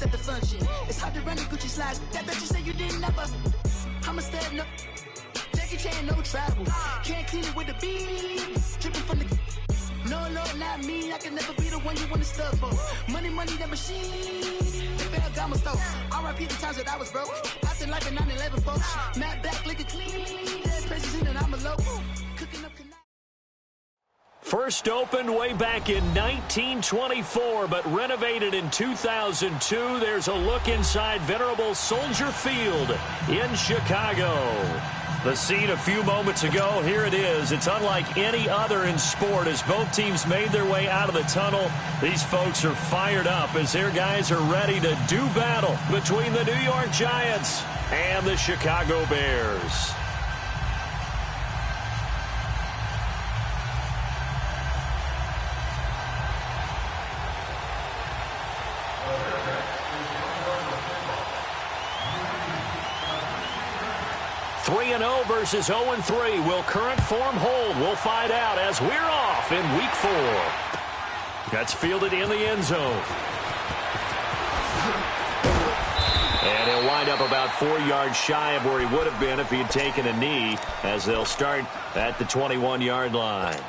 diamonds at the function. It's hard to run the Gucci slides. That bitch you say you didn't never. I'm a step no. Jackie Chan, no travel. Can't clean it with the beat. Dripping from the. No, Lord, not me. I can never be the one you want to stuff for. Money, that machine. The Ferragamo store. R.I.P. the times that I was broke. After life in 9/11, folks. Matt back, looking clean. Dead president and I'm a local. Cooking up. First opened way back in 1924, but renovated in 2002. There's a look inside venerable Soldier Field in Chicago. The scene a few moments ago, here it is. It's unlike any other in sport as both teams made their way out of the tunnel. These folks are fired up as their guys are ready to do battle between the New York Giants and the Chicago Bears. Three 3-0 versus 0-3. Will current form hold? We'll find out as we're off in Week 4. That's fielded in the end zone. And he'll wind up about 4 yards shy of where he would have been if he had taken a knee, as they'll start at the 21-yard line.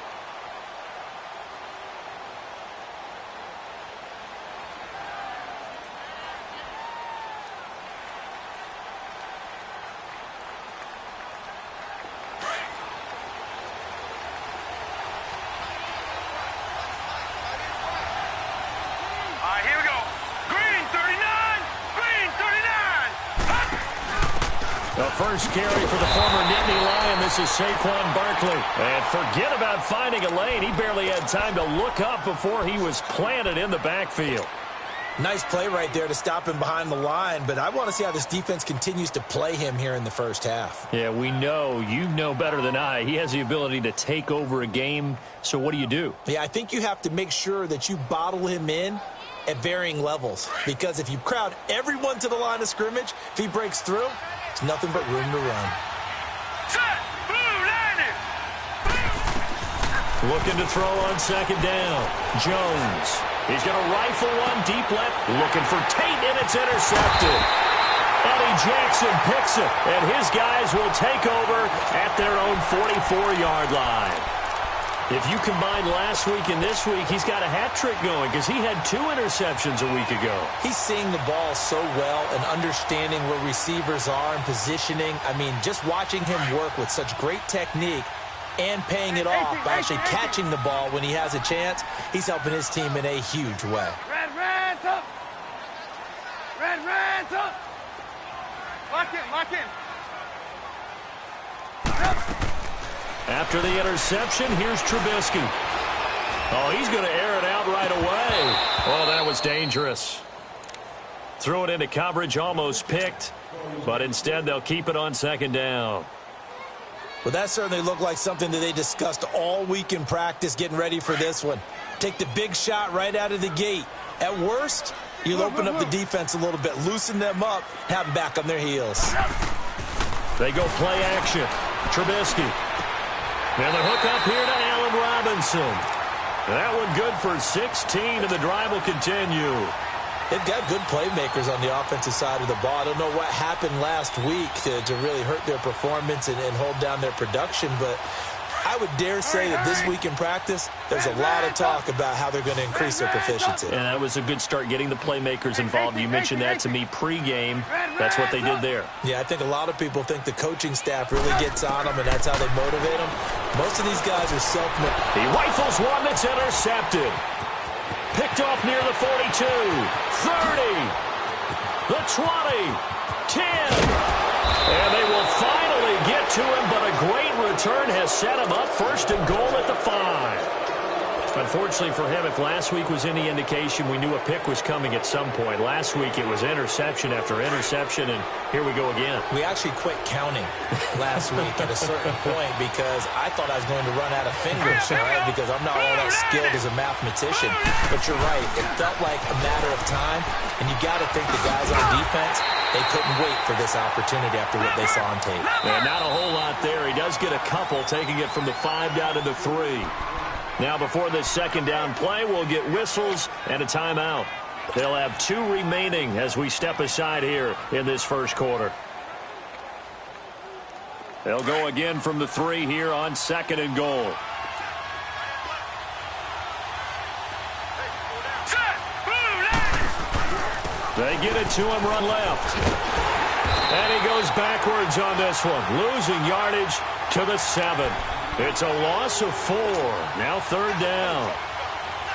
First carry for the former Nittany Lion. This is Saquon Barkley. And forget about finding a lane. He barely had time to look up before he was planted in the backfield. Nice play right there to stop him behind the line, but I want to see how this defense continues to play him here in the first half. Yeah, we know. You know better than I. He has the ability to take over a game, so what do? Yeah, I think you have to make sure that you bottle him in at varying levels, because if you crowd everyone to the line of scrimmage, if he breaks through, it's nothing but room to run. Looking to throw on second down. Jones. He's going to rifle one deep left. Looking for Tate, and it's intercepted. Eddie Jackson picks it, and his guys will take over at their own 44-yard line. If you combine last week and this week, he's got a hat trick going because he had 2 interceptions a week ago. He's seeing the ball so well and understanding where receivers are and positioning. I mean, just watching him work with such great technique and paying it off by actually catching the ball when he has a chance, he's helping his team in a huge way. Red up. Red up. Lock in. After the interception, here's Trubisky. Oh, he's going to air it out right away. Oh, that was dangerous. Threw it into coverage, almost picked, but instead they'll keep it on second down. Well, that certainly looked like something that they discussed all week in practice getting ready for this one. Take the big shot right out of the gate. At worst, you'll open up the defense a little bit, loosen them up, have them back on their heels. They go play action. Trubisky. And the hook up here to Allen Robinson. That one good for 16, and the drive will continue. They've got good playmakers on the offensive side of the ball. I don't know what happened last week to really hurt their performance and hold down their production, but I would dare say that this week in practice, there's a lot of talk about how they're going to increase their proficiency. And that was a good start getting the playmakers involved. You mentioned that to me pregame. That's what they did there. Yeah, I think a lot of people think the coaching staff really gets on them, and that's how they motivate them. Most of these guys are self-motivated. He rifles one that's intercepted. Picked off near the 42, 30, the 20, 10. And they will finally get to him, but a great return has set him up first and goal at the 5. Unfortunately for him, if last week was any indication, we knew a pick was coming at some point. Last week it was interception after interception, and here we go again. We actually quit counting last week at a certain point because I thought I was going to run out of fingers, right? Because I'm not all that skilled as a mathematician. But you're right. It felt like a matter of time, and you got to think the guys on defense, they couldn't wait for this opportunity after what they saw on tape. Yeah, not a whole lot there. He does get a couple, taking it from the 5 down to the 3. Now, before this second down play, we'll get whistles and a timeout. They'll have 2 remaining as we step aside here in this first quarter. They'll go again from the 3 here on 2nd and goal. They get it to him, run left. And he goes backwards on this one, losing yardage to the 7. It's a loss of 4. Now 3rd down.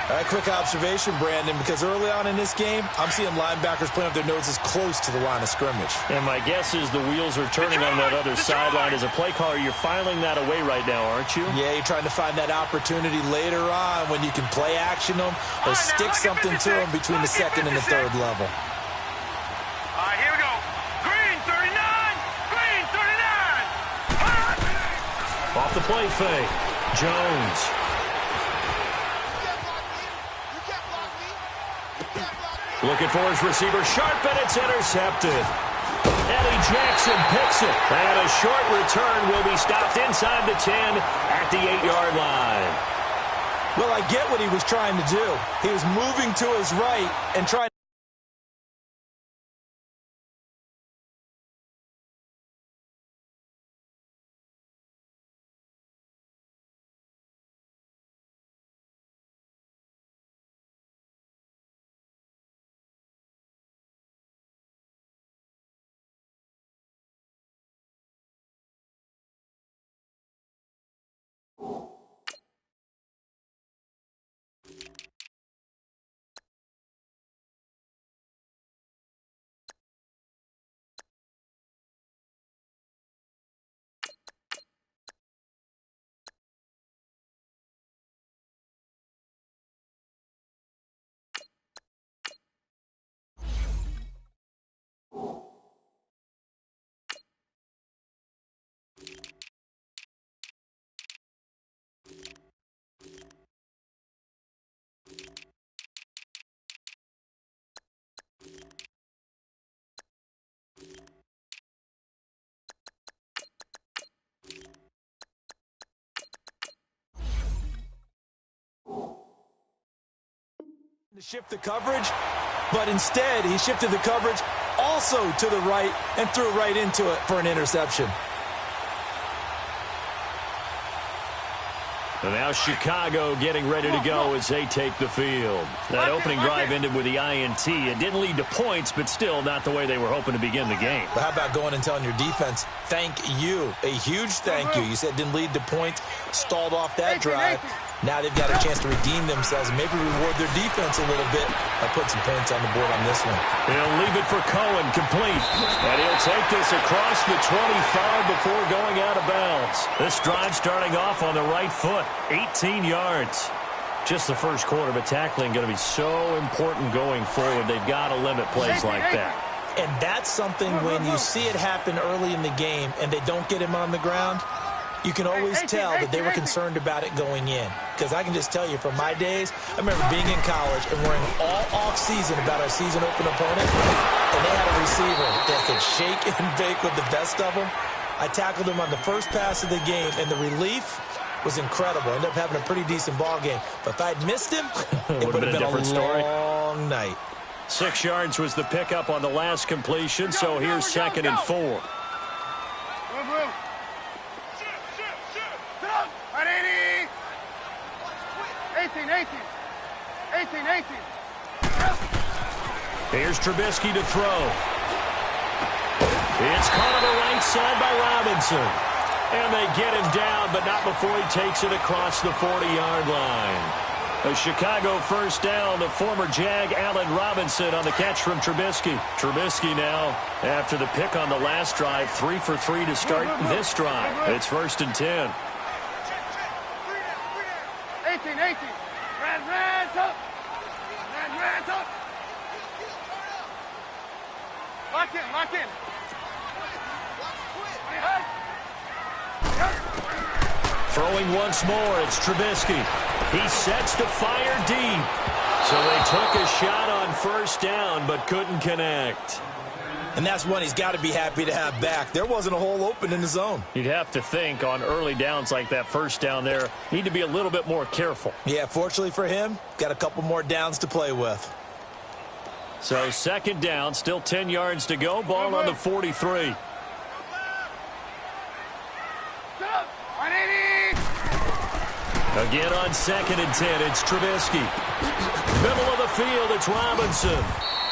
A quick observation, Brandon, because early on in this game, I'm seeing linebackers putting up their noses close to the line of scrimmage. And my guess is the wheels are turning on that other sideline. As a play caller, you're filing that away right now, aren't you? Yeah, you're trying to find that opportunity later on when you can play action them or stick something to them between the 2nd and the 3rd level. All right, here we go. Green 39! Green 39! Off the play fake. Jones. Looking for his receiver, sharp, and it's intercepted. Eddie Jackson picks it. And a short return will be stopped inside the 10 at the 8-yard line. Well, I get what he was trying to do. He was moving to his right and trying. To shift the coverage, but instead he shifted the coverage also to the right and threw right into it for an interception. And now Chicago getting ready to go as they take the field. That opening drive ended with the INT. It didn't lead to points, but still not the way they were hoping to begin the game. But how about going and telling your defense, thank you, a huge thank you. You said it didn't lead to points, stalled off that drive. Now they've got a chance to redeem themselves and maybe reward their defense a little bit by putting some points on the board on this one. He'll leave it for Cohen, complete. And he'll take this across the 25 before going out of bounds. This drive starting off on the right foot, 18 yards. Just the first quarter, but tackling going to be so important going forward. They've got to limit plays like that. And that's something when you see it happen early in the game and they don't get him on the ground, you can always tell that they were concerned about it going in. Because I can just tell you from my days, I remember being in college and worrying all off-season about our season open opponent, and they had a receiver that could shake and bake with the best of them. I tackled him on the first pass of the game, and the relief was incredible. Ended up having a pretty decent ball game. But if I'd missed him, it would have been a long night. 6 yards was the pickup on the last completion, so here's 2nd and 4. 18. Here's Trubisky to throw. It's caught on the right side by Robinson. And they get him down, but not before he takes it across the 40-yard line. A Chicago first down, the former Jag Allen Robinson on the catch from Trubisky. Trubisky now, after the pick on the last drive, 3 for 3 to start this drive. It's 1st and 10. 18. Red up. Lock in. Throwing once more, it's Trubisky. He sets to fire deep. So they took a shot on first down, but couldn't connect. And that's one he's got to be happy to have back. There wasn't a hole open in the zone. You'd have to think on early downs like that first down there, need to be a little bit more careful. Yeah, fortunately for him, got a couple more downs to play with. So second down, still 10 yards to go. Ball on the 43. Again on 2nd and 10, it's Trubisky. Middle of the field, it's Robinson.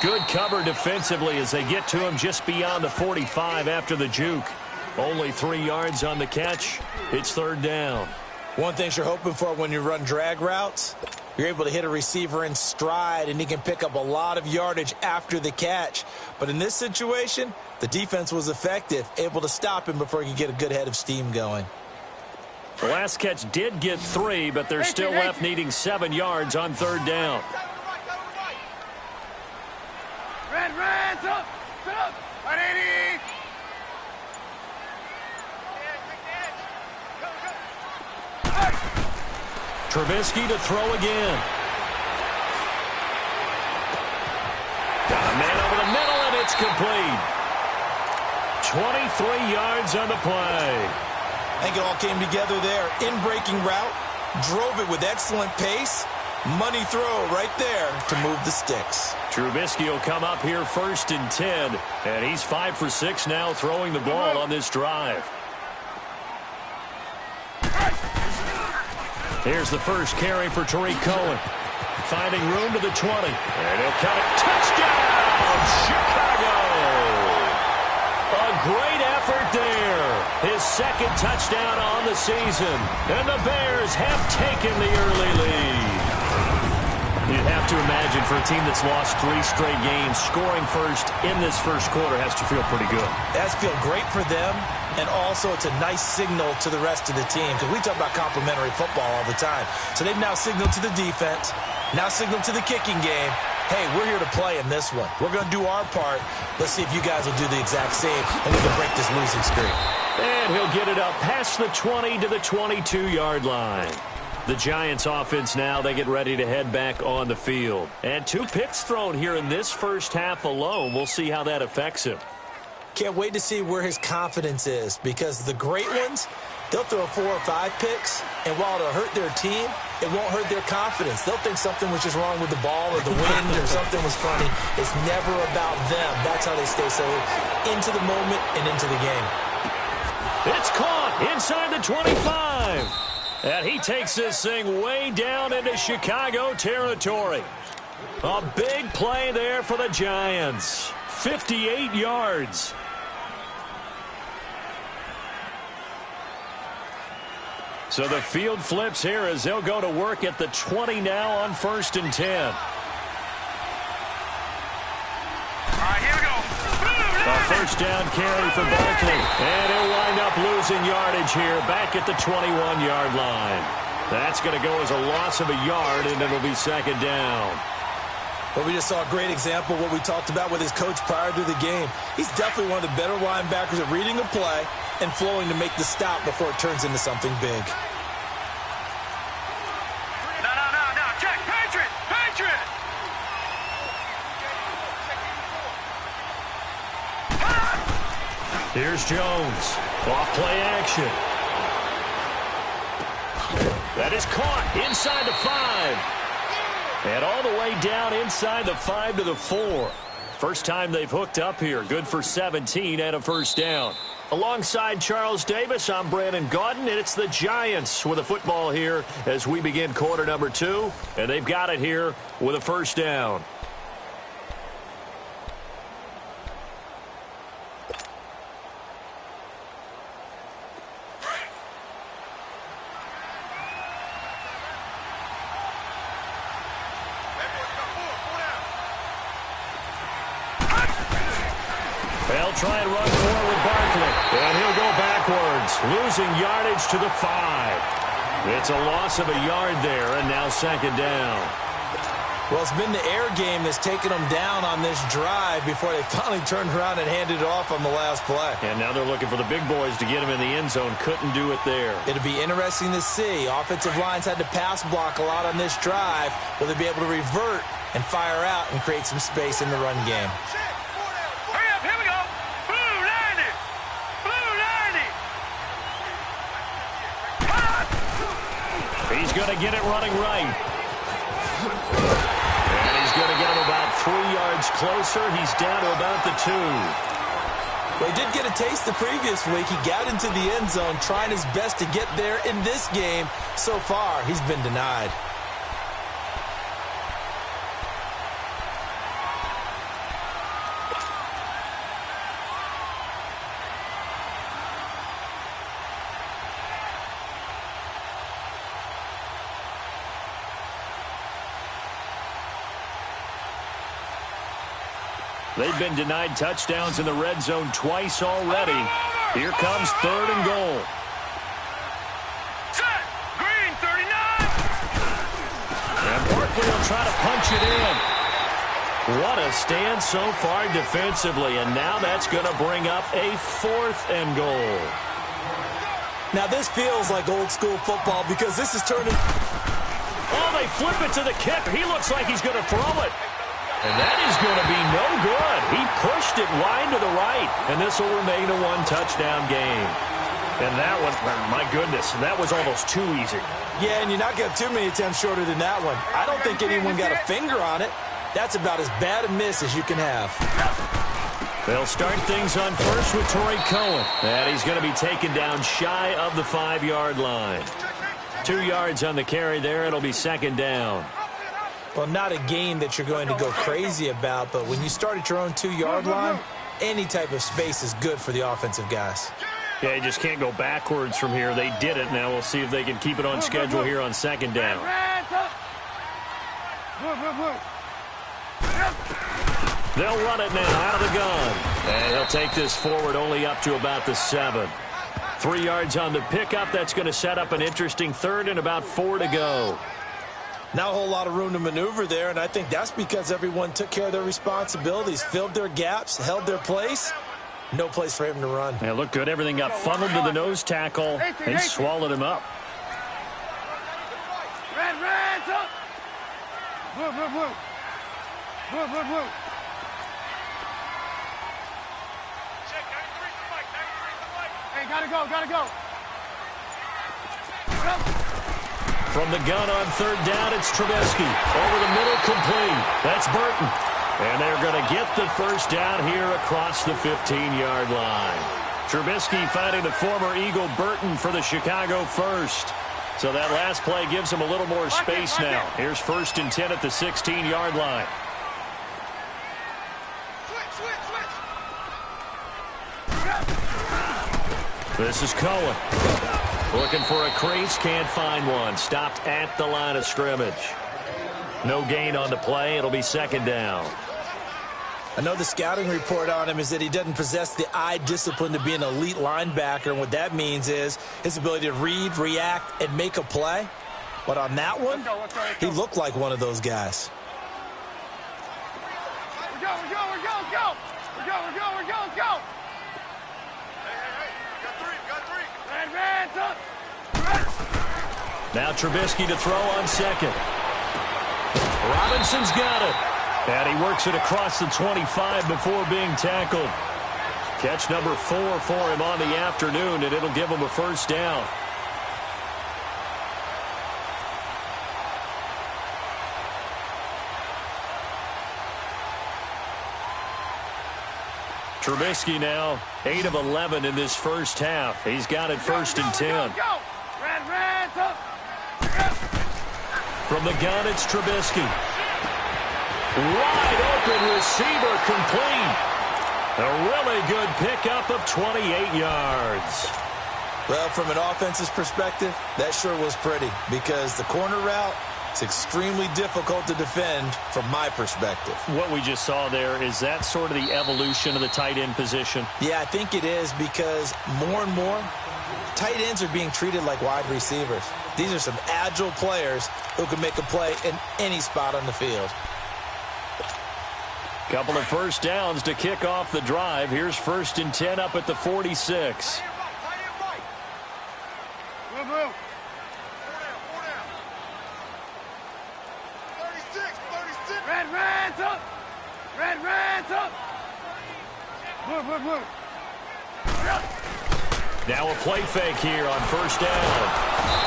Good cover defensively as they get to him just beyond the 45 after the juke. Only 3 yards on the catch. It's third down. One thing you're hoping for when you run drag routes, you're able to hit a receiver in stride, and he can pick up a lot of yardage after the catch. But in this situation, the defense was effective, able to stop him before he could get a good head of steam going. The last catch did get 3, but they're still left needing 7 yards on third down. Trubisky to throw again. Got a man over the middle, and it's complete. 23 yards on the play. I think it all came together there. In-breaking route, drove it with excellent pace. Money throw right there to move the sticks. Trubisky will come up here 1st and 10, and he's 5 for 6 now throwing the ball on this drive. Here's the first carry for Tariq Cohen. Finding room to the 20. And he'll cut it. Touchdown, Chicago! A great effort there. His 2nd touchdown on the season. And the Bears have taken the early lead. You'd have to imagine for a team that's lost 3 straight games, scoring first in this first quarter has to feel pretty good. It has to feel great for them, and also it's a nice signal to the rest of the team, because we talk about complementary football all the time. So they've now signaled to the defense, now signaled to the kicking game, hey, we're here to play in this one. We're going to do our part. Let's see if you guys will do the exact same, and we can break this losing streak. And he'll get it up past the 20 to the 22-yard line. The Giants offense now, they get ready to head back on the field. And 2 picks thrown here in this first half alone. We'll see how that affects him. Can't wait to see where his confidence is, because the great ones, they'll throw 4 or 5 picks, and while it'll hurt their team, it won't hurt their confidence. They'll think something was just wrong with the ball or the wind or something was funny. It's never about them. That's how they stay so into the moment and into the game. It's caught inside the 25. And he takes this thing way down into Chicago territory. A big play there for the Giants. 58 yards. So the field flips here as they'll go to work at the 20 now on 1st and 10. All right, here we go. A first down carry for Barkley. And he'll wind up losing yardage here back at the 21-yard line. That's going to go as a loss of a yard, and it'll be 2nd down. Well, we just saw a great example of what we talked about with his coach prior to the game. He's definitely one of the better linebackers at reading a play and flowing to make the stop before it turns into something big. No. Check. Patriot. Here's Jones. Off play action. That is caught inside the 5. And all the way down inside the 5 to the 4. First time they've hooked up here. Good for 17 and a first down. Alongside Charles Davis, I'm Brandon Gaudin, and it's the Giants with a football here as we begin quarter number 2. And they've got it here with a first down. They'll try and run forward Barkley. And he'll go backwards, losing yardage to the 5. It's a loss of a yard there, and now 2nd down. Well, it's been the air game that's taken them down on this drive before they finally turned around and handed it off on the last play. And now they're looking for the big boys to get him in the end zone. Couldn't do it there. It'll be interesting to see. Offensive lines had to pass block a lot on this drive. Will they be able to revert and fire out and create some space in the run game? Hurry up, here we go. Blue 90. He's going to get it running right. And he's going to get him about 3 yards closer. He's down to about the 2. Well, he did get a taste the previous week. He got into the end zone trying his best to get there in this game. So far, he's been denied. They've been denied touchdowns in the red zone twice already. Here comes 3rd and goal. Set. Green, 39. And Barkley will try to punch it in. What a stand so far defensively, and now that's going to bring up a 4th and goal. Now this feels like old school football because this is turning. Oh, they flip it to the kicker. He looks like he's going to throw it. And that is going to be no good. He pushed it wide to the right, and this will remain a 1-touchdown game. And that one, my goodness, that was almost too easy. Yeah, and you're not going to have too many attempts shorter than that one. I don't think anyone got a finger on it. That's about as bad a miss as you can have. They'll start things on first with Torrey Cohen. And he's going to be taken down shy of the 5-yard line. 2 yards on the carry there. It'll be 2nd down. Well, not a game that you're going to go crazy about, but when you start at your own 2-yard line, any type of space is good for the offensive guys. Yeah, you just can't go backwards from here. They did it. Now we'll see if they can keep it on schedule here on 2nd down. They'll run it now out of the gun. And he'll take this forward only up to about the 7. 3 yards on the pickup. That's going to set up an interesting 3rd and about 4 to go. Not a whole lot of room to maneuver there, and I think that's because everyone took care of their responsibilities, filled their gaps, held their place. No place for him to run. Yeah, looked good. Everything got funneled to the nose tackle and swallowed him up. Red, up. Blue. Hey, gotta go. From the gun on 3rd down, it's Trubisky. Over the middle, complete. That's Burton. And they're going to get the first down here across the 15-yard line. Trubisky finding the former Eagle Burton for the Chicago first. So that last play gives him a little more space now. Here's 1st and 10 at the 16-yard line. This is Cohen. Looking for a crease, can't find one. Stopped at the line of scrimmage. No gain on the play. It'll be 2nd down. I know the scouting report on him is that he doesn't possess the eye discipline to be an elite linebacker, and what that means is his ability to read, react, and make a play. But on that one, he looked like one of those guys. We're go. Hey, red, up. Now Trubisky to throw on 2nd. Robinson's got it. And he works it across the 25 before being tackled. Catch number 4 for him on the afternoon, and it'll give him a first down. Trubisky now 8 of 11 in this first half. He's got it 1st and 10. Red, up. From the gun, it's Trubisky. Wide open receiver, complete. A really good pickup of 28 yards. Well, from an offense's perspective, that sure was pretty because the corner route is extremely difficult to defend from my perspective. What we just saw there, is that sort of the evolution of the tight end position? Yeah, I think it is because more and more, tight ends are being treated like wide receivers. These are some agile players who can make a play in any spot on the field. Couple of first downs to kick off the drive. Here's 1st and 10 up at the 46. Move. 36. Red, up. Move. Now a play fake here on 1st down.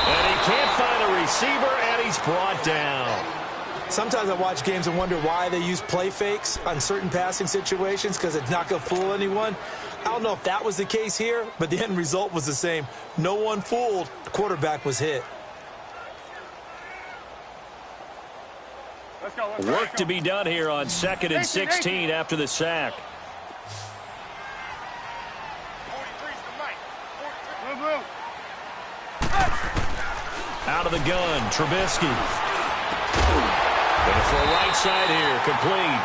And he can't find a receiver, and he's brought down. Sometimes I watch games and wonder why they use play fakes on certain passing situations because it's not going to fool anyone. I don't know if that was the case here, but the end result was the same. No one fooled. The quarterback was hit. Work to be done here on 2nd and 16 after the sack. Out of the gun, Trubisky. Going for a right side here, complete.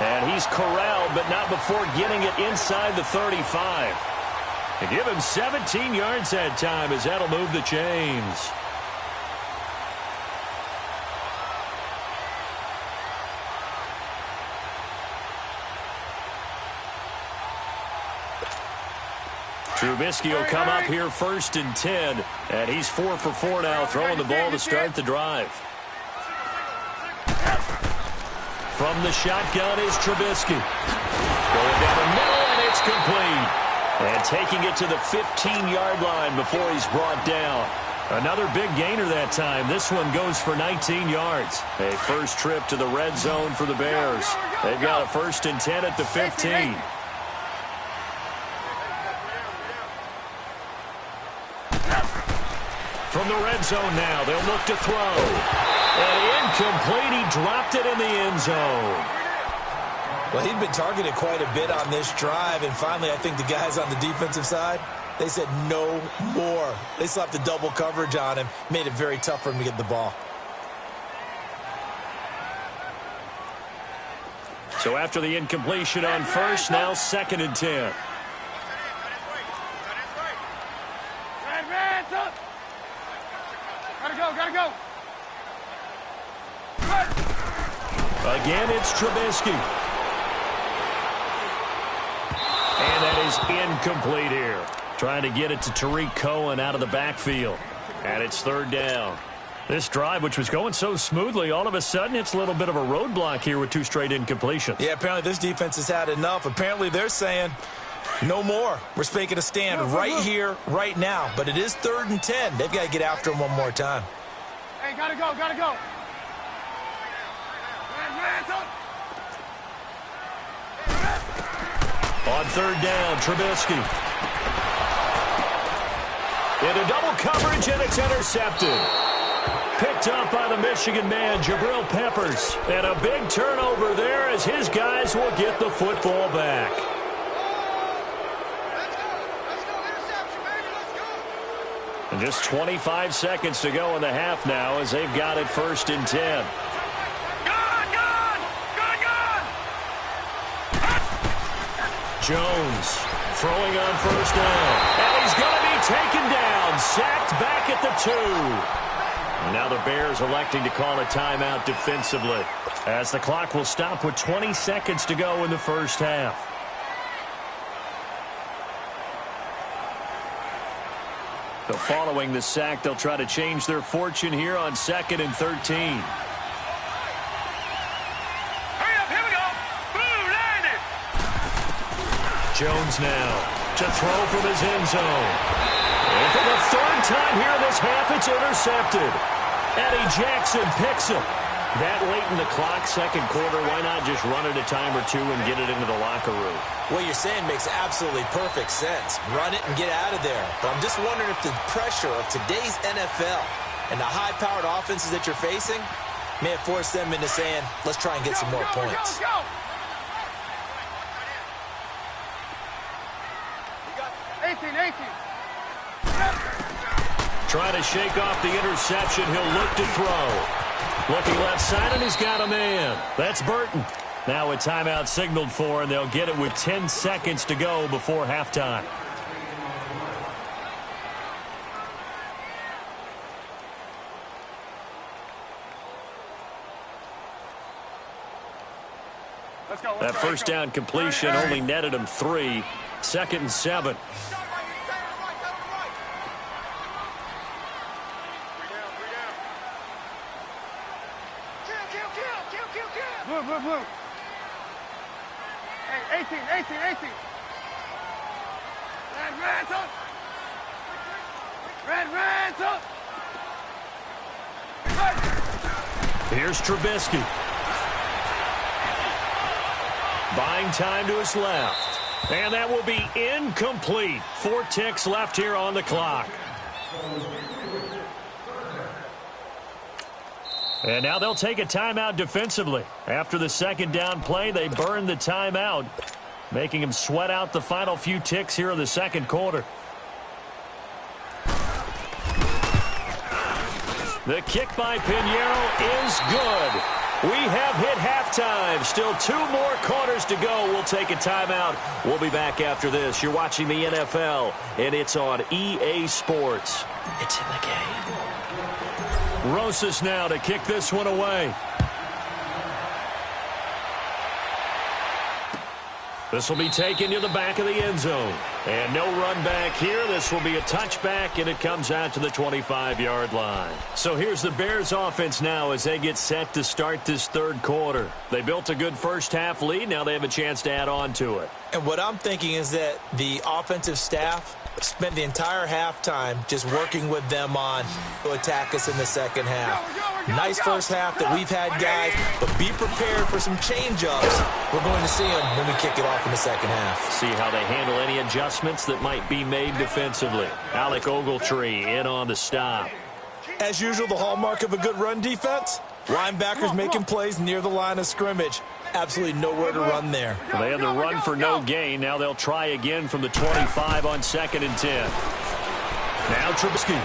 And he's corralled, but not before getting it inside the 35. They give him 17 yards that time as that'll move the chains. Trubisky will come up here 1st and 10. And he's 4 for 4 now, throwing the ball to start the drive. From the shotgun is Trubisky. Going down the middle, and it's complete. And taking it to the 15-yard line before he's brought down. Another big gainer that time. This one goes for 19 yards. A first trip to the red zone for the Bears. They've got a 1st and 10 at the 15. From the red zone now, they'll look to throw. And incomplete, he dropped it in the end zone. Well, he'd been targeted quite a bit on this drive, and finally I think the guys on the defensive side, they said no more. They slapped the double coverage on him, made it very tough for him to get the ball. So after the incompletion on first, now 2nd and 10. Gotta go. Again, it's Trubisky. And that is incomplete here. Trying to get it to Tariq Cohen out of the backfield. And it's 3rd down. This drive, which was going so smoothly, all of a sudden it's a little bit of a roadblock here with 2 straight incompletions. Yeah, apparently this defense has had enough. Apparently they're saying no more. We're making a stand right here, right now. But it is 3rd and 10. They've got to get after him one more time. Hey, gotta go. On 3rd down, Trubisky. Into double coverage, and it's intercepted. Picked up by the Michigan man, Jabril Peppers. And a big turnover there as his guys will get the football back. And just 25 seconds to go in the half now as they've got it 1st and 10. Jones throwing on 1st down. And he's going to be taken down. Sacked back at the 2. And now the Bears electing to call a timeout defensively as the clock will stop with 20 seconds to go in the first half. So following the sack, they'll try to change their fortune here on 2nd and 13. Hurry up, here we go. Boom, landed. Jones now to throw from his end zone. And for the 3rd time here in this half, it's intercepted. Eddie Jackson picks him. That late in the clock, 2nd quarter, why not just run it a time or 2 and get it into the locker room? What you're saying makes absolutely perfect sense. Run it and get out of there. But I'm just wondering if the pressure of today's NFL and the high-powered offenses that you're facing may have forced them into saying, let's try and get some more points. Go. You got 18. Trying to shake off the interception. He'll look to throw. Looking left side, and he's got a man. That's Burton. Now a timeout signaled for, and they'll get it with 10 seconds to go before halftime. That first down completion only netted him 3. 2nd and 7. Blue. Hey, 18. Red, up. Here's Trubisky. Buying time to his left. And that will be incomplete. 4 ticks left here on the clock. And now they'll take a timeout defensively. After the second down play, they burn the timeout, making him sweat out the final few ticks here in the second quarter. The kick by Pinheiro is good. We have hit halftime. Still 2 more quarters to go. We'll take a timeout. We'll be back after this. You're watching the NFL, and it's on EA Sports. It's in the game. Rosas now to kick this one away. This will be taken to the back of the end zone. And no run back here. This will be a touchback, and it comes out to the 25-yard line. So here's the Bears offense now as they get set to start this third quarter. They built a good first-half lead. Now they have a chance to add on to it. And what I'm thinking is that the offensive staff spent the entire halftime just working with them on to attack us in the second half. Nice first half that we've had, guys, but be prepared for some change-ups. We're going to see them when we kick it off in the second half. See how they handle any adjustments that might be made defensively. Alec Ogletree in on the stop. As usual, the hallmark of a good run defense, linebackers making plays near the line of scrimmage. Absolutely nowhere to run there. Well, they had the run for no gain. Now they'll try again from the 25 on 2nd and 10. Now Trubisky.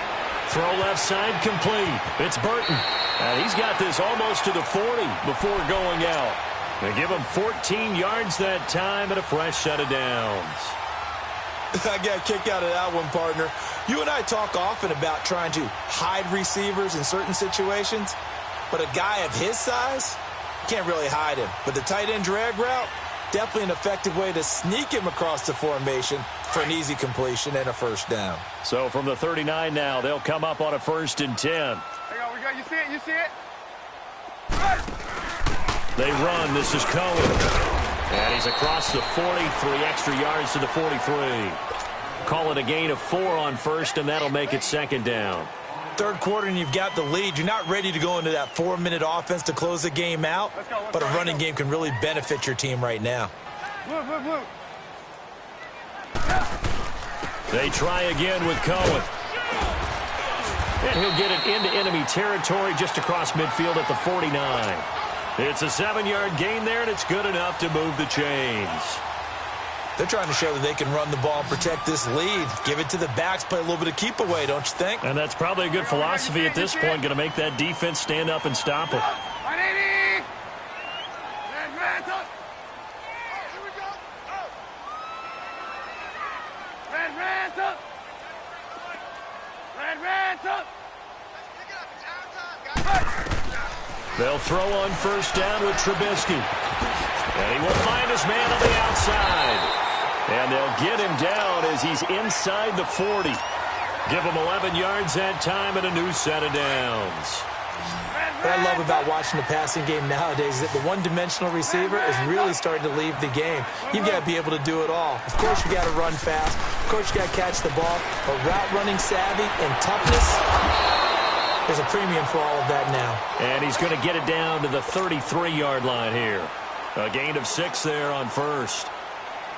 Throw left side complete. It's Burton. And he's got this almost to the 40 before going out. They give him 14 yards that time and a fresh set of downs. I got a kick out of that one, partner. You and I talk often about trying to hide receivers in certain situations, but a guy of his size, can't really hide him. But the tight end drag route, definitely an effective way to sneak him across the formation for an easy completion and a first down. So from the 39 now, they'll come up on a 1st and 10. We got, you see it, you see it? They run. This is Cohen. And he's across the 40, 3 extra yards to the 43. Call it a gain of 4 on 1st, and that'll make it 2nd down. Third quarter and you've got the lead. You're not ready to go into that 4-minute offense to close the game out, but a running game can really benefit your team right now. They try again with Cohen. And he'll get it into enemy territory just across midfield at the 49. It's a 7-yard gain there, and it's good enough to move the chains. They're trying to show that they can run the ball and protect this lead. Give it to the backs, play a little bit of keep away, don't you think? And that's probably a good philosophy at this point, going to make that defense stand up and stop it. They'll throw on 1st down with Trubisky. And he will find his man on the outside. And they'll get him down as he's inside the 40. Give him 11 yards that time and a new set of downs. What I love about watching the passing game nowadays is that the one-dimensional receiver is really starting to leave the game. You've got to be able to do it all. Of course, you got to run fast. Of course, you got to catch the ball. But route running savvy and toughness, there's a premium for all of that now. And he's going to get it down to the 33-yard line here. A gain of 6 there on 1st.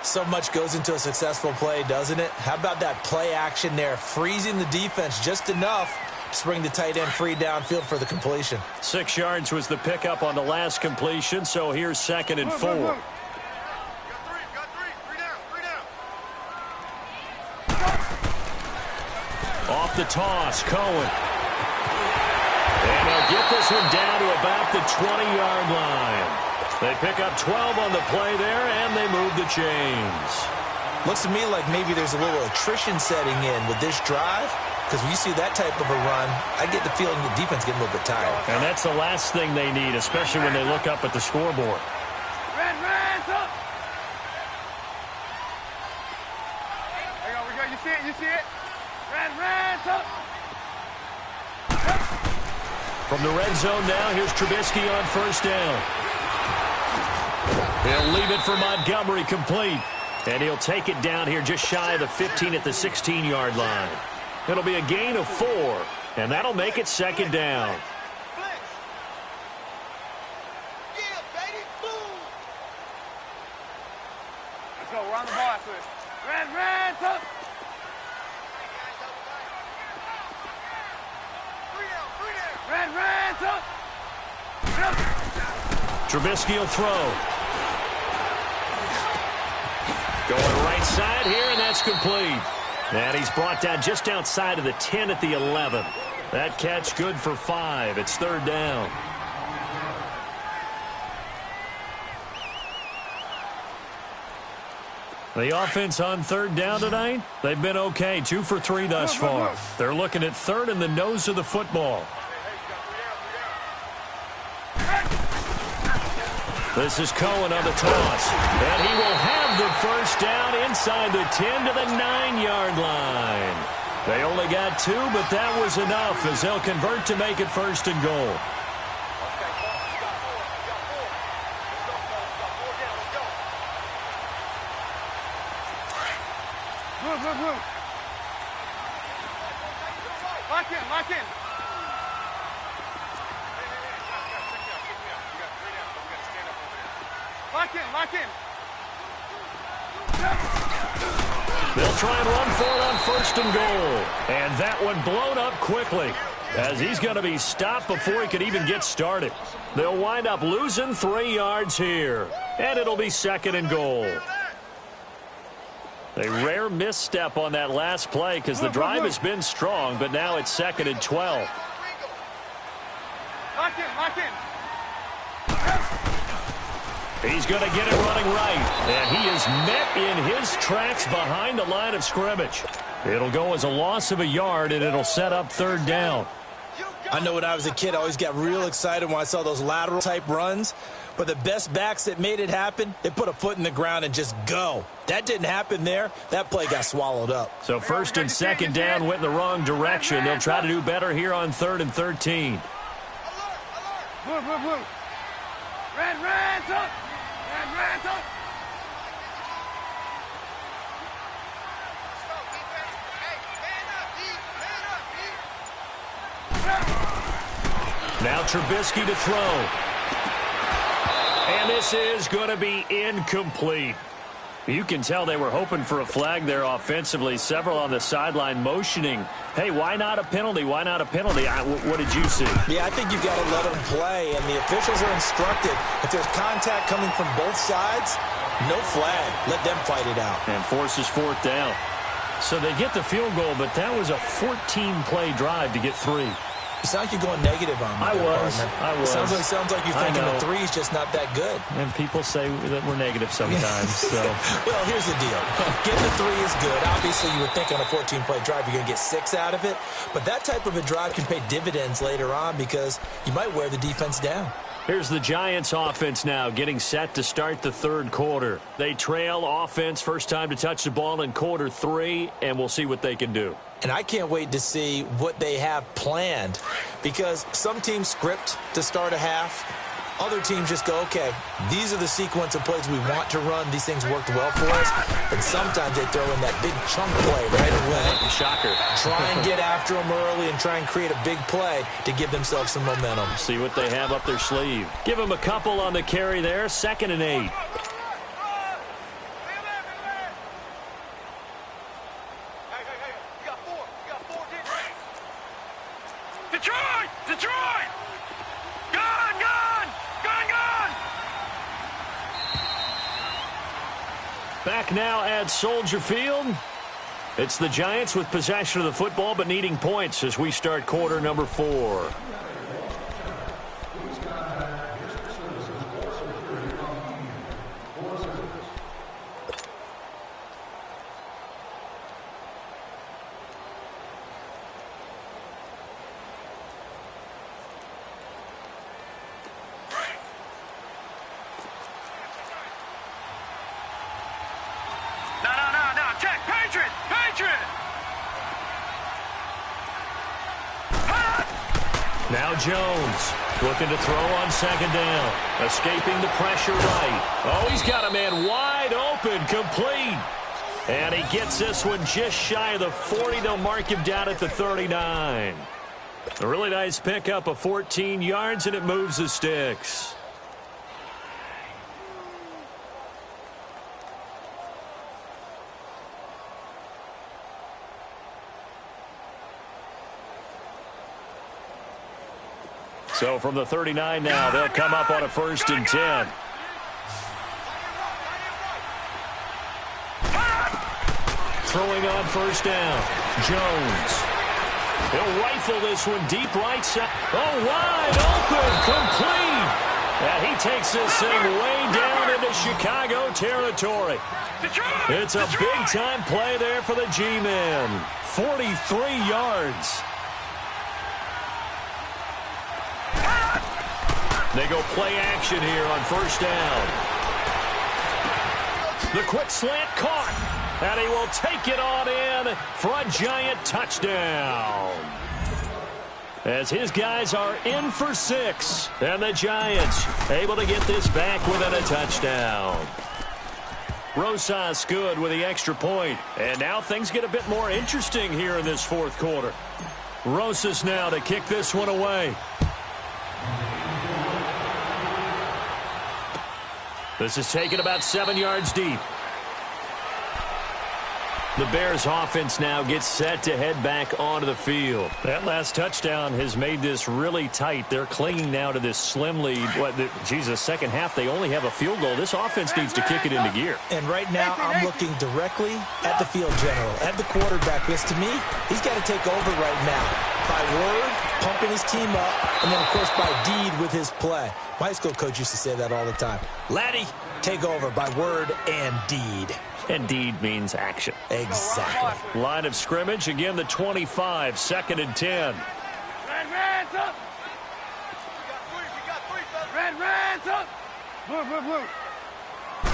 So much goes into a successful play, doesn't it? How about that play action there, freezing the defense just enough to bring the tight end free downfield for the completion. 6 yards was the pickup on the last completion, so here's 2nd and 4. Got three down. Off the toss, Cohen. And they'll get this one down to about the 20-yard line. They pick up 12 on the play there, and they move the chains. Looks to me like maybe there's a little attrition setting in with this drive, because when you see that type of a run, I get the feeling the defense getting a little bit tired. And that's the last thing they need, especially when they look up at the scoreboard. You see it, you see it? From the red zone now, here's Trubisky on 1st down. He'll leave it for Montgomery complete. And he'll take it down here just shy of the 15 at the 16-yard line. It'll be a gain of 4, and that'll make it 2nd down. Let's go. We're on the ball after this. Red, up. Red, up. Trubisky will throw. Going right side here, and that's complete. And he's brought down just outside of the 10 at the 11. That catch good for 5. It's third down. The offense on third down tonight, they've been okay. 2 for 3 thus far. They're looking at third in the nose of the football. This is Cohen on the toss. And he will have the first down inside the 10 to the 9-yard line. They only got 2, but that was enough as they'll convert to make it first and goal. Move. Lock in. Lock in. They'll try and run for it on first and goal. And that one blown up quickly as he's going to be stopped before he could even get started. They'll wind up losing 3 yards here. And it'll be second and goal. A rare misstep on that last play because the drive has been strong, but now it's second and 12. Lock in. He's going to get it running right. And he is met in his tracks behind the line of scrimmage. It'll go as a loss of a yard, and it'll set up third down. I know when I was a kid, I always got real excited when I saw those lateral-type runs. But the best backs that made it happen, they put a foot in the ground and just go. That didn't happen there. That play got swallowed up. So first and second down went in the wrong direction. They'll try to do better here on 3rd and 13. Move. Red's up. Now Trubisky to throw. And this is going to be incomplete. You can tell they were hoping for a flag there offensively. Several on the sideline motioning, hey, why not a penalty? Why not a penalty? What did you see? Yeah, I think you've got to let them play, and the officials are instructed. If there's contact coming from both sides, no flag. Let them fight it out. And forces 4th down. So they get the field goal, but that was a 14-play drive to get 3. You sound like you're going negative on me. I was. Sounds like you're thinking the 3 is just not that good. And people say that we're negative sometimes. So. Well, here's the deal. Getting the 3 is good. Obviously, you would think on a 14-play drive you're going to get 6 out of it. But that type of a drive can pay dividends later on because you might wear the defense down. Here's the Giants offense now getting set to start the 3rd quarter. They trail offense, first time to touch the ball in quarter 3, and we'll see what they can do. And I can't wait to see what they have planned because some teams script to start a half. Other teams just go, okay, these are the sequence of plays we want to run. These things worked well for us. And sometimes they throw in that big chunk play right away. Shocker. Try and get after them early and try and create a big play to give themselves some momentum. See what they have up their sleeve. Give them a couple on the carry there. 2nd and 8. Detroit! Gone! Back now at Soldier Field. It's the Giants with possession of the football but needing points as we start quarter number 4. No. Check. Patriot! Now Jones looking to throw on 2nd down. Escaping the pressure right. Oh, he's got a man wide open, complete. And he gets this one just shy of the 40. They'll mark him down at the 39. A really nice pickup of 14 yards, and it moves the sticks. So from the 39 now, they'll come up on a 1st and 10. Throwing on 1st down. Jones. He'll rifle this one deep right side. Oh, wide open, complete. And he takes this thing way down into Chicago territory. It's a big-time play there for the G-men. 43 yards. They go play action here on 1st down. The quick slant caught. And he will take it on in for a Giant touchdown. As his guys are in for 6. And the Giants able to get this back within a touchdown. Rosas good with the extra point. And now things get a bit more interesting here in this 4th quarter. Rosas now to kick this one away. This is taken about 7 yards deep. The Bears offense now gets set to head back onto the field. That last touchdown has made this really tight. They're clinging now to this slim lead. Second half, they only have a field goal. This offense needs to kick it into gear. And right now, I'm looking directly at the field general, at the quarterback. Because to me, he's got to take over right now. By word, pumping his team up, and then, of course, by deed with his play. My high school coach used to say that all the time. Laddie, take over by word and deed. And deed means action. Exactly. Line of scrimmage, again the 25, 2nd and 10. Red up. Red up. Blue.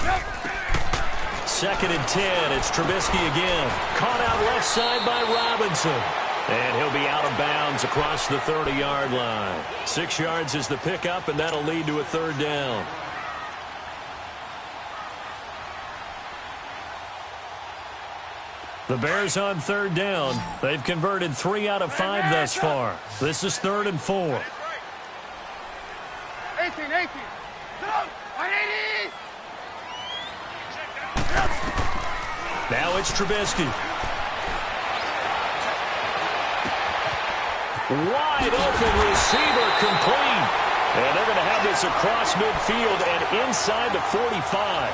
Yep. 2nd and 10, it's Trubisky again. Caught out left side by Robinson. And he'll be out of bounds across the 30-yard line. 6 yards is the pickup, and that'll lead to a 3rd down. The Bears on 3rd down. They've converted 3 out of 5 thus far. This is 3rd and 4. 18. 180. Now it's Trubisky. Wide open receiver complete. And they're going to have this across midfield and inside the 45.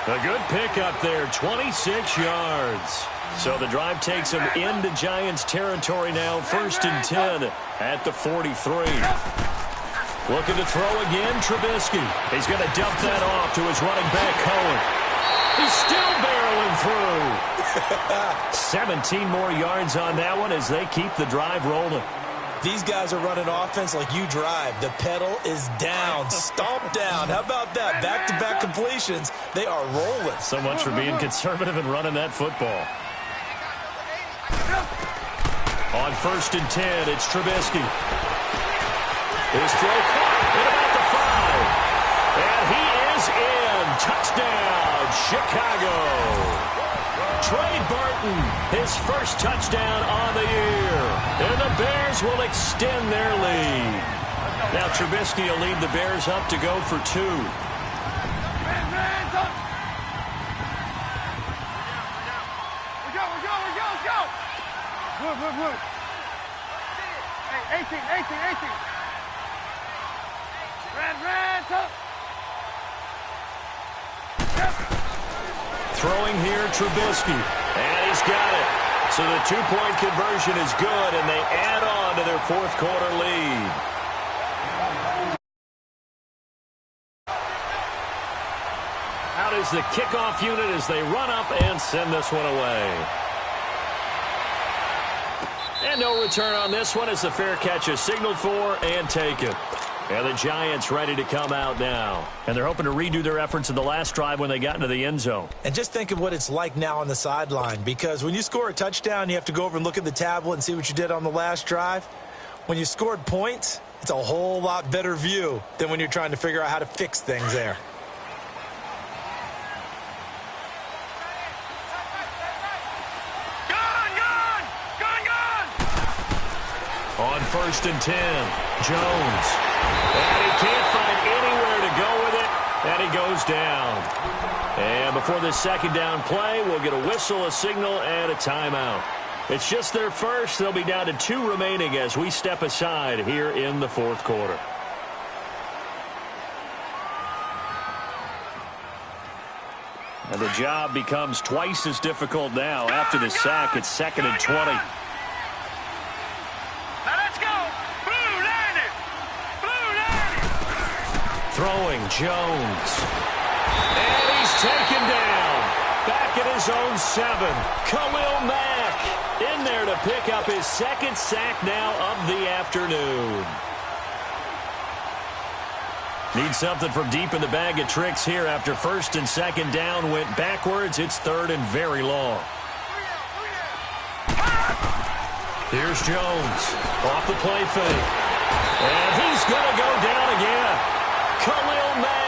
A good pickup there, 26 yards. So the drive takes them into Giants territory now, 1st and 10 at the 43. Looking to throw again, Trubisky. He's going to dump that off to his running back, Cohen. He's still barreling through. 17 more yards on that one as they keep the drive rolling. These guys are running offense like you drive. The pedal is down, stomped down. How about that? Back-to-back completions. They are rolling. So much for being conservative and running that football. On 1st and 10, it's Trubisky. His throw caught at about the 5. And he is in. Touchdown, Chicago. Trey Burton, his first touchdown on the year. And the Bears will extend their lead. Now Trubisky will lead the Bears up to go for 2. Blue. Hey, 18. Red up. Throwing here, Trubisky. And he's got it. So the 2-point conversion is good, and they add on to their 4th quarter lead. Out is the kickoff unit as they run up and send this one away. And no return on this one as the fair catch is signaled for and taken. And the Giants ready to come out now. And they're hoping to redo their efforts in the last drive when they got into the end zone. And just think of what it's like now on the sideline, because when you score a touchdown, you have to go over and look at the tablet and see what you did on the last drive. When you scored points, it's a whole lot better view than when you're trying to figure out how to fix things there. On 1st and 10, Jones. And he can't find anywhere to go with it, and he goes down. And before this 2nd down play, we'll get a whistle, a signal, and a timeout. It's just their first. They'll be down to 2 remaining as we step aside here in the fourth quarter. And the job becomes twice as difficult now. After the sack, it's 2nd and 20. Now let's go. Blue landed. Blue landed. Throwing Jones. And he's taken down. Back at his own 7. Khalil Mack in there to pick up his 2nd sack now of the afternoon. Need something from deep in the bag of tricks here after 1st and 2nd down went backwards. It's 3rd and very long. Here's Jones off the play fake. And he's going to go down again. Khalil Mack.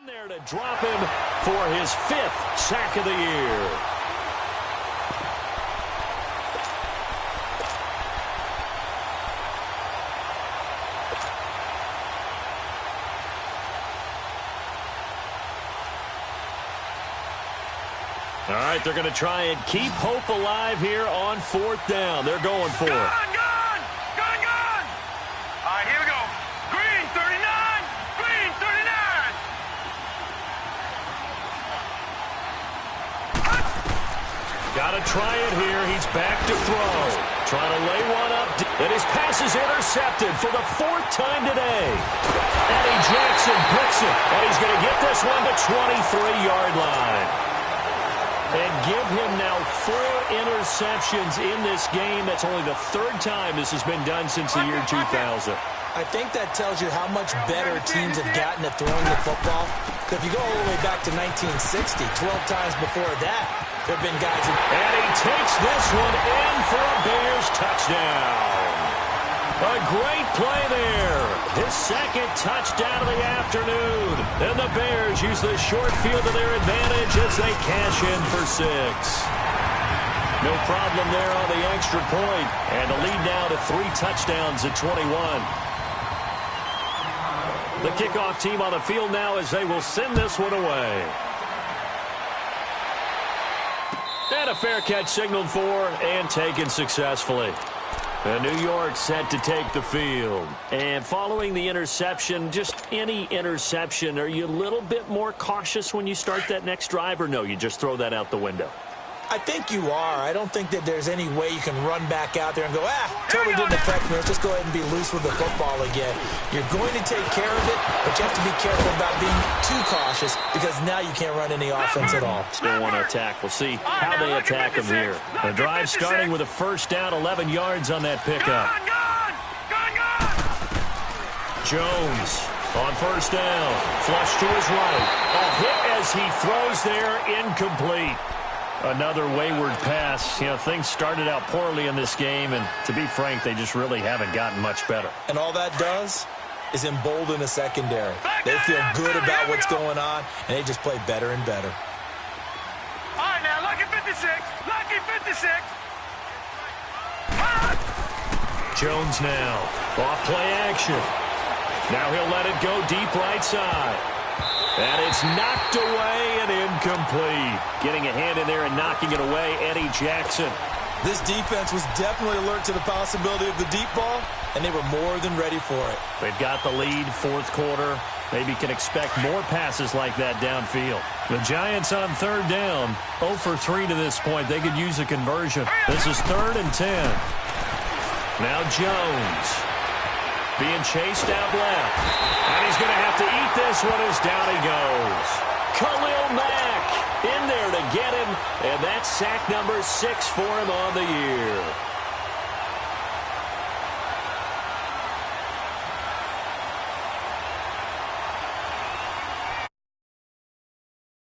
There to drop him for his 5th sack of the year. All right, they're going to try and keep hope alive here on 4th down. They're going for it. Gun, gun, gun, gun. All right, here we go. Green 39, green 39. Got to try it here. He's back to throw. Trying to lay one up. And his pass is intercepted for the 4th time today. Eddie Jackson picks it. And he's going to get this one to 23-yard line. And give him now 4 interceptions in this game. That's only the 3rd time this has been done since the year 2000. I think that tells you how much better teams have gotten at throwing the football. If you go all the way back to 1960, 12 times before that, there have been guys who... And he takes this one in for a Bears touchdown. A great play there. His 2nd touchdown of the afternoon. And the Bears use the short field to their advantage as they cash in for 6. No problem there on the extra point. And the lead now to 3 touchdowns at 21. The kickoff team on the field now as they will send this one away. And a fair catch signaled for and taken successfully. And New York set to take the field. And following the interception, just any interception, are you a little bit more cautious when you start that next drive, or no, you just throw that out the window? I think you are. I don't think that there's any way you can run back out there and go, totally didn't affect me. Let's just go ahead and be loose with the football again. You're going to take care of it, but you have to be careful about being too cautious because now you can't run any offense at all. Still want to attack. We'll see how they attack them here. The drive starting with a 1st down, 11 yards on that pickup. Jones on 1st down. Flush to his right. A hit as he throws there, incomplete. Another wayward pass. You know, things started out poorly in this game, and to be frank, they just really haven't gotten much better. And all that does is embolden the secondary. They feel good about what's going on, and they just play better and better. All right, now, lucky 56. Lucky 56. Jones now. Off play action. Now he'll let it go deep right side. And it's knocked away and incomplete. Getting a hand in there and knocking it away, Eddie Jackson. This defense was definitely alert to the possibility of the deep ball, and they were more than ready for it. They've got the lead, 4th quarter. Maybe can expect more passes like that downfield. The Giants on 3rd down, 0 for 3 to this point. They could use a conversion. This is 3rd and 10. Now Jones being chased out left. And he's going to have to eat this. this one is down he goes. Khalil Mack in there to get him, and that's sack number 6 for him on the year.